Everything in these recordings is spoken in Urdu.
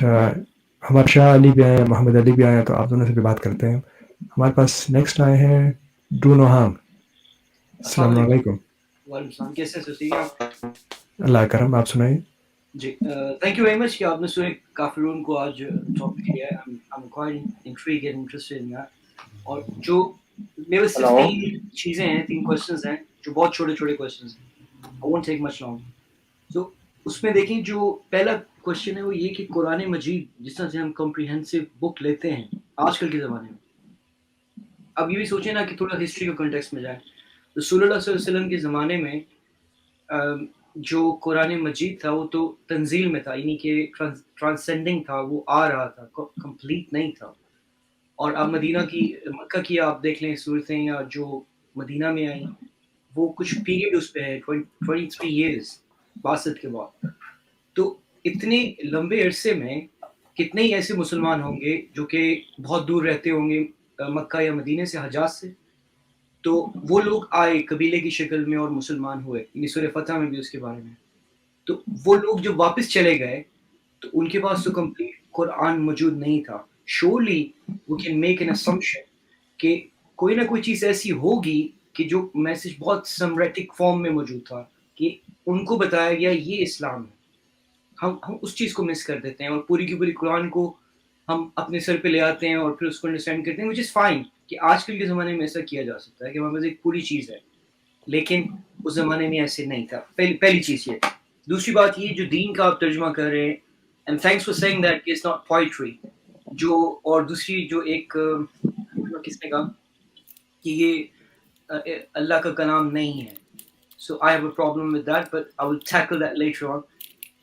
ہمارے شاہ علی بھی آئے ہیں, محمد علی بھی آئے ہیں, تو آپ دونوں سے بھی بات کرتے ہیں. ہمارے پاس نیکسٹ آئے ہیں ڈرو نوہام. السلام علیکم. وعلیکم السلام. کیسے ہیں ٹھیک ہیں؟ اللہ کرم, آپ سنائیے. جی تھینک یو ویری مچ کہ آپ نے سورہ کافرون کو آج ٹاپک کیا ہے. I'm quite intrigued and interested in that. اور جو میرے صرف تین چیزیں ہیں, تین کوشچنز ہیں جو بہت چھوٹے چھوٹے کوشچنز ہیں. I won't take much long. So اس میں دیکھیں جو پہلا کوشچن ہے وہ یہ کہ قرآن مجید جس طرح سے ہم کمپریہنسو بک لیتے ہیں آج کل کے زمانے میں, اب یہ بھی سوچیں نا کہ تھوڑا ہسٹری کے کنٹیکسٹ میں جائیں. رسول اللہ صلی اللہ علیہ وسلم کے زمانے میں جو قرآن مجید تھا وہ تو تنزیل میں تھا, یعنی کہ ٹرانسینڈنگ تھا, وہ آ رہا تھا, کمپلیٹ نہیں تھا. اور اب مدینہ کی, مکہ کی آپ دیکھ لیں صورتیں یا جو مدینہ میں آئیں, وہ کچھ پیریڈ اس پہ ہے 23 ایئرز باسط کے بعد. تو اتنے لمبے عرصے میں کتنے ہی ایسے مسلمان ہوں گے جو کہ بہت دور رہتے ہوں گے مکہ یا مدینے سے, حجاز سے, تو وہ لوگ آئے قبیلے کی شکل میں اور مسلمان ہوئے. یعنی سورہ فتح میں بھی اس کے بارے میں. تو وہ لوگ جو واپس چلے گئے تو ان کے پاس تو کمپلیٹ قرآن موجود نہیں تھا. Surely we can make an assumption کہ کوئی نہ کوئی چیز ایسی ہوگی کہ جو میسج بہت سمریٹک فارم میں موجود تھا کہ ان کو بتایا گیا یہ اسلام ہے. ہم اس چیز کو مس کر دیتے ہیں اور پوری کی پوری قرآن کو ہم اپنے سر پہ لے آتے ہیں اور پھر اس کو انڈرسٹینڈ کرتے ہیں, وچ از فائن کہ آج کل کے زمانے میں ایسا کیا جا سکتا ہے کہ ہمارے پاس ایک پوری چیز ہے, لیکن اس زمانے میں ایسے نہیں تھا. پہلی چیز یہ. دوسری بات یہ جو دین کا آپ ترجمہ کر رہے ہیں, and thanks for seeing that it's not poetry, جو اور دوسری جو ایک کس نے کہا کہ یہ اللہ کا کلام نہیں ہے. So I have a problem with that but I will tackle that later on.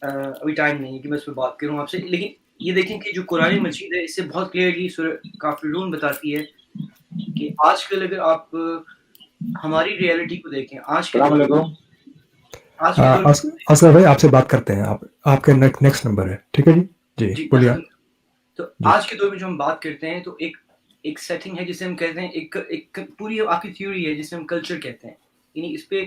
ابھی ٹائم نہیں ہے کہ میں اس پہ بات کروں آپ سے, لیکن یہ دیکھیں کہ جو قرآن مجید ہے اس سے بہت کلیئرلی سورہ کافرون بتاتی ہے کہ آج کل اگر آپ ہماری ریئلٹی کو دیکھیں, آج کے دور میں اصغر بھائی آپ سے بات کرتے ہیں, آپ کا نیکسٹ نمبر ہے, ٹھیک ہے جی. جی بولیے. تو جی. آج کے دور میں جو ہم بات کرتے ہیں تو ایک سیٹنگ ہے جسے ہم کہتے ہیں, ایک پوری آپ کی تھیوری ہے جسے ہم کلچر کہتے ہیں. یعنی اس پہ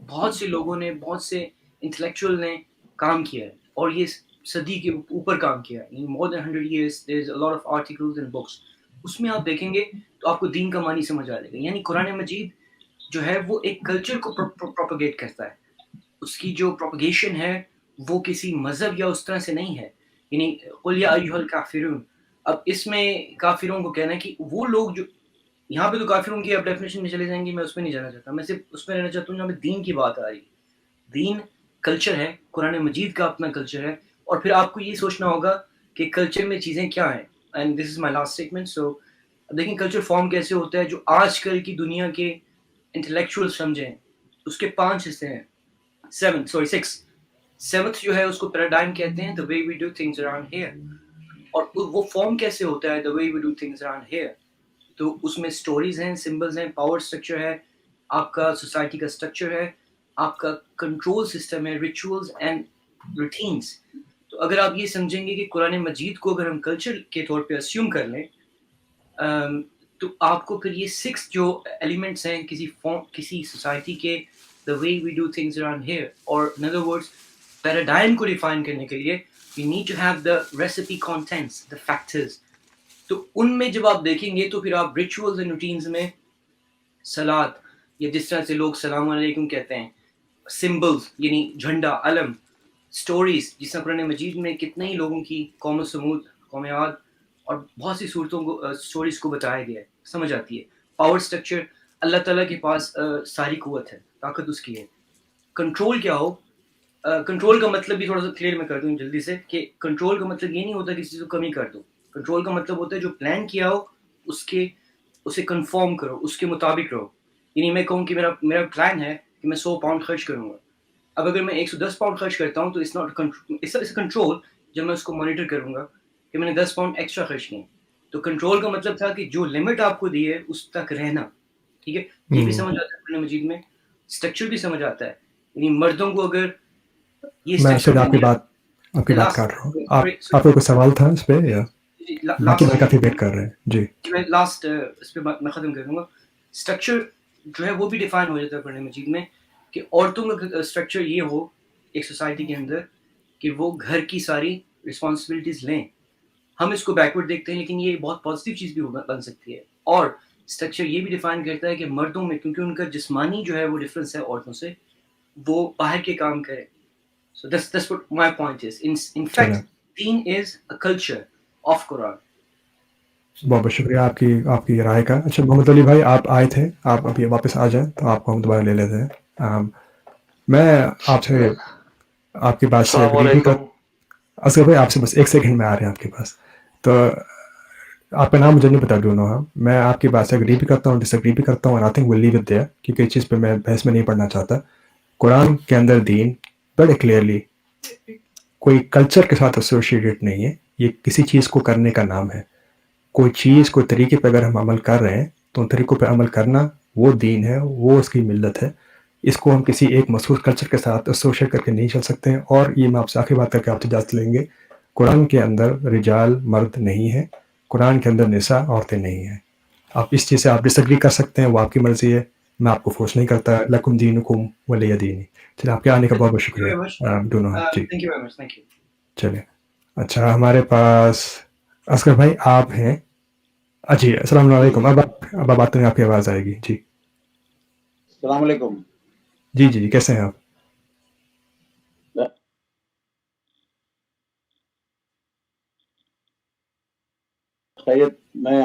بہت سے لوگوں نے, بہت سے انٹلیکچوئل نے کام کیا ہے اور یہ صدی کے اوپر کام کیا ہے. مور دین 100 years there is a lot of articles and books. اس میں آپ دیکھیں گے تو آپ کو دین کا معنی سمجھ آ جائے گا. یعنی قرآن مجید جو ہے وہ ایک کلچر کو پروپیگیٹ کرتا ہے. اس کی جو پروپیگیشن ہے وہ کسی مذہب یا اس طرح سے نہیں ہے. یعنی قل یا ایھا الکافرون, اب اس میں کافروں کو کہنا ہے کہ وہ لوگ جو یہاں پہ تو کافروں کی اب ڈیفینیشن میں چلے جائیں گے, میں اس میں نہیں جانا چاہتا, میں صرف اس میں رہنا چاہتا ہوں جہاں پہ دین کی بات آ رہی ہے. دین کلچر ہے, قرآن مجید کا اپنا کلچر ہے, اور پھر آپ کو یہ سوچنا ہوگا کہ کلچر میں چیزیں کیا ہیں. And this is my last statement. So اب دیکھیں کلچر فارم کیسے ہوتا ہے جو آج کل کی دنیا کے انٹلیکچوئل سمجھیں. اس کے 5 حصے ہیں, 6. سیونتھ جو ہے اس کو پیراڈائم کہتے ہیں, the way we do things around here. اور وہ فارم کیسے ہوتا ہے the way we do things around here. تو اس میں سٹوریز ہیں, سمبلز ہیں, پاور سٹرکچر ہے, آپ کا سوسائٹی کا سٹرکچر ہے, آپ کا کنٹرول سسٹم ہے, ریچولز اینڈ روٹینز. تو اگر آپ یہ سمجھیں گے کہ قرآن مجید کو اگر ہم کلچر کے طور پہ اسیوم کر لیں تو آپ کو پھر یہ 6 جو ایلیمنٹس ہیں کسی سوسائٹی کے the way we do things around here, or in other words paradigm کو ڈیفائن کرنے کے لیے we need to have the recipe contents, the factors. تو ان میں جب آپ دیکھیں گے تو پھر آپ ریچولز اینڈ روٹینز میں صلات یا جس طرح سے لوگ سلام علیکم کہتے ہیں, سمبلز یعنی جھنڈا, علم, سٹوریز جس طرح قرآن مجید میں کتنے ہی لوگوں کی قوم سمود, قوم عاد اور بہت سی صورتوں کو سٹوریز کو بتایا گیا ہے, سمجھ آتی ہے. پاور سٹرکچر, اللہ تعالیٰ کے پاس ساری قوت ہے, طاقت اس کی ہے. کنٹرول کیا ہو, کنٹرول کا مطلب بھی تھوڑا سا کلیئر میں کر دوں جلدی سے کہ کنٹرول کا مطلب یہ نہیں ہوتا کہ کسی چیز کو کمی کر دو. کنٹرول کا مطلب ہوتا ہے جو پلان کیا ہو اسے کنفارم کرو, اس کے مطابق رہو. یعنی میں کہوں کہ میرا پلان ہے کہ میں 100 پاؤنڈ خرچ کروں گا, اب اگر میں 110 پاؤنڈ خرچ کرتا ہوں تو اس کنٹرول جب میں اس کو مانیٹر کروں گا کہ میں نے 10 پاؤنڈ ایکسٹرا خرچ کیے. تو کنٹرول کا مطلب تھا کہ جو لمٹ آپ کو دی ہے اس تک رہنا. ٹھیک ہے, یہ بھی سمجھ آتا ہے قرآن مجید میں, اسٹرکچر بھی سمجھ آتا ہے. یعنی مردوں کو اگر یہ میں پھر آپ کی بات کر رہا ہوں. آپ کو کوئی سوال تھا اس پہ یا باقی میں کافی ویٹ کر رہے ہیں؟ جی میں لاسٹ اس پہ میں ختم کر دوں گا. اسٹرکچر جو ہے وہ بھی ڈیفائن ہو جاتا ہے قرآن مجید میں کہ عورتوں کا اسٹرکچر یہ ہو ایک سوسائٹی کے اندر کہ وہ گھر کی ساری رسپانسبلٹیز لیں, ہم اس کو بیکورڈ دیکھتے ہیں لیکن یہ بہت پازیٹیو چیز بھی بن سکتی ہے. اور اسٹرکچر یہ بھی ڈیفائن کرتا ہے کہ مردوں میں کیونکہ ان کا جسمانی جو ہے وہ ڈفرینس ہے عورتوں سے, وہ باہر کے کام کریں. So that's what my point is. In چلیں fact, deen is a culture of Quran. بہت بہت شکریہ آپ کی رائے کا. اچھا محمد علی بھائی آپ آئے تھے, آپ ابھی واپس آ جائیں تو آپ کو ہم دوبارہ لے لیتے ہیں. میں آپ سے آپ کی بات سے السلام اگری بھی کر. علیکم. اصغر بھائی آپ سے بس 1 سیکنڈ میں آ رہے ہیں آپ کے پاس. تو آپ کا نام مجھے نہیں پتا ڈونو. ہاں میں آپ کی بات سے اگری بھی کرتا ہوں, ڈس ایگری بھی کرتا ہوں, اور I think will leave it there, کیونکہ اس چیز پہ میں بحث میں نہیں پڑھنا چاہتا. قرآن کے اندر دین بڑے کلیئرلی کوئی کلچر کے ساتھ ایسوسیٹیڈ نہیں ہے, یہ کسی چیز کو کرنے کا نام ہے. کوئی چیز کوئی طریقے پہ اگر ہم عمل کر رہے ہیں تو ان طریقوں پہ عمل کرنا وہ دین ہے, وہ اس کی ملت ہے. اس کو ہم کسی ایک مخصوص کلچر کے ساتھ ایسوشیٹ کر کے نہیں چل سکتے ہیں. اور یہ میں آپ سے آخری بات کر کے آپ سے اجازت لیں گے, قرآن کے اندر رجال مرد نہیں ہے, قرآن کے اندر نساء عورتیں نہیں ہیں. آپ اس چیز سے آپ ڈس ایگری کر سکتے ہیں, وہ آپ کی مرضی ہے, میں آپ کو فورس نہیں کرتا. لکم دینکم ولی دینی. چلیے آپ کے آنے کا بہت بہت Thank you شکریہ. very much. دونوں جی Thank you very much. Thank you. چلیں. اچھا ہمارے پاس اصغر بھائی آپ ہیں. جی السلام علیکم. اب بات کریں, آپ کی آواز آئے گی. جی السلام علیکم. جی جی کیسے ہیں آپ؟ خیریت. میں